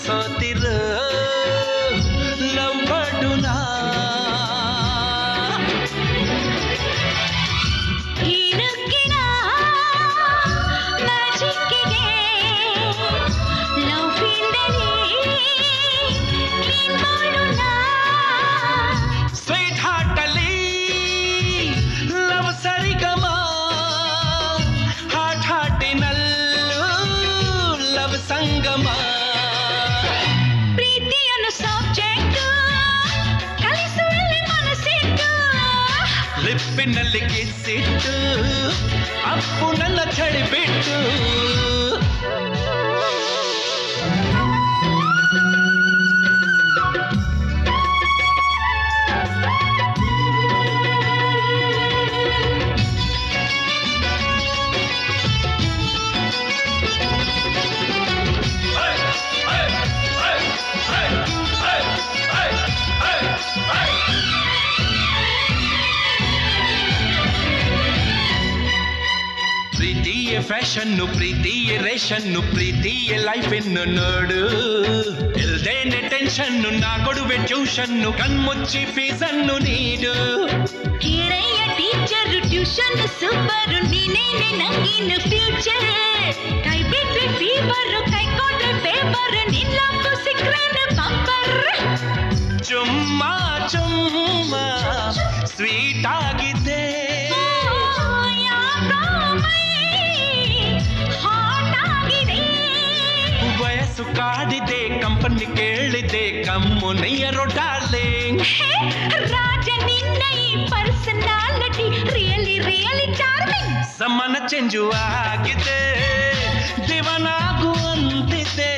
ಮನಸೋತಿರೋ love ಬಡುನಾ ಸಂಗಮ ಪ್ರೀತಿಯನ್ನು subject ಕಲಿಸುವಲ್ಲಿ ಮನಸ್ಸಿಟ್ಟು ಲಿಪ್ಪಿನಲ್ಲಿ ಕಿಸ್ಸಿಟ್ಟು Appu ನನ್ನ ಚಳಿಬಿಟ್ಟು ಪ್ರೀತಿಯ ಫ್ಯಾಷನ್ನು ಪ್ರೀತಿಯ ರೇಷನ್ನು ಪ್ರೀತಿಯ ಲೈಫ್ ಇನ್ನು ನೋಡು ಇಲ್ದೇನೆ ಟೆನ್ಷನ್ನು ನಾ ಕೊಡುವೆ ಟ್ಯೂಷನ್ನು ಕಣ್ಮುಚ್ಚಿ ಫೀಸನ್ನು ನೀಡು ಕಿಳೆಯ ಟೀಚರು ಟ್ಯೂಷನ್ ಸೂಪರು ನೀನೇನೆ ನಂಗಿನ್ನು ಫ್ಯೂಚರ್ ಕೈ ಬಿಟ್ರೆ ಫೀವರು ಕೈ ಕೊಟ್ರೆ ಪೇಪರ್ ನಿಲ್ಲಪ್ಪು ಸಿಕ್ರೇನು ಬಂಪರ್ ಚುಮ್ಮ ಚುಮ್ಮ ಸ್ವೀಟ್ ಆಗಿದೆ ವಯಸ್ಸು ಕಾಡಿದೆ ಕಂಪನಿ ಕೇಳಿದೆ ಕಮ್ಮು ನೈಯರೋ ಡಾರ್ಲಿಂಗ್ ರಾಜ ನಿನ್ನ ಈ ಪರ್ಸನಾಲಿಟಿ ರಿಯಲಿ ರಿಯಲಿ ಚಾರ್ಮಿಂಗ್ ಸಮಾನ ಚೇಂಜು ಆಗಿದೆ ದಿವನಾಗುವಂತಿದೆ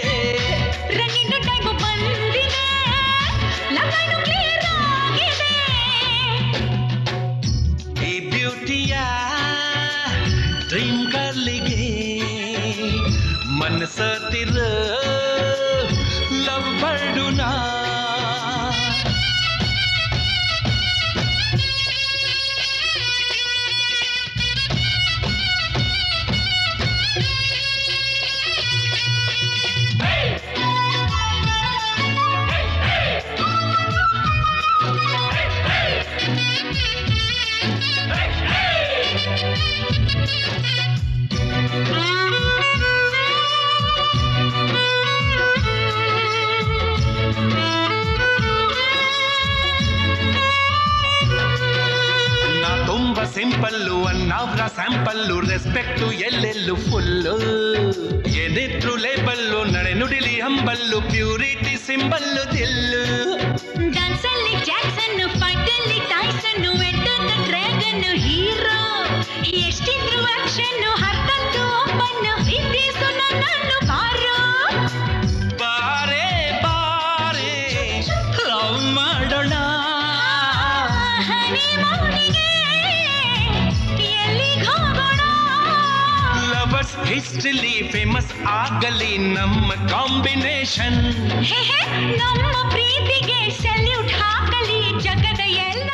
ರಂಗಿನ ಟೈಮು ಬಂದಿದೆ ಲೈನು ಕ್ಲಿಯರ್ ಆಗಿದೆ ಈ ಬ್ಯೂಟಿಯ ಡ್ರೀಮ್ ಗರ್ಲಿಗೆ ಮನಸೋತಿರೋ ಲವ್ ಬಡುನಾ ಸಿಂಪಲ್ಲು ಅನ್ನವ್ರ ಸ್ಯಾಂಪಲ್ಲು ರೆಸ್ಪೆಕ್ಟು ಎಲ್ಲೆಲ್ಲೂ ಫುಲ್ಲು ಏನಿದ್ರು ಲೇಬಲ್ಲು ನಡೆ ನುಡಿಲಿ ಹಂಬಲ್ಲು ಪ್ಯೂರಿಟಿ ಸಿಂಬಲ್ಲು ದಿಲ್ಲು ಡ್ಯಾನ್ಸಲ್ಲಿ ಜಾಕ್ಸನ್ನು ಫೈಟಲ್ಲಿ ಟೈಸನ್ನು ವೆಟ್ಟನ್ನು ಡ್ರ್ಯಾಗನ್ನು ಹೀರೋ ಎಷ್ಟಿದ್ರು ಆಕ್ಷನ್ನು ಹತ್ತತ್ತು ಓಪನ್ನು ಇದ್ದೀಸು ನನ್ನನ್ನು ಬಾರೋ ಬಾರೆ ಬಾರೆ ಲವ್ ಮಾಡೋಣ ಹನಿಮೂನಿಗೆ ಲವರ್ಸ್ ಹಿಸ್ಟ್ರಿಲಿ ಫೇಮಸ್ ಆಗಲಿ ನಮ್ಮ ಕಾಂಬಿನೇಷನ್ ನಮ್ಮ ಪ್ರೀತಿಗೆ ಸಲ್ಯೂಟ್ ಹಾಕಲಿ ಜಗದ ಎಲ್ಲ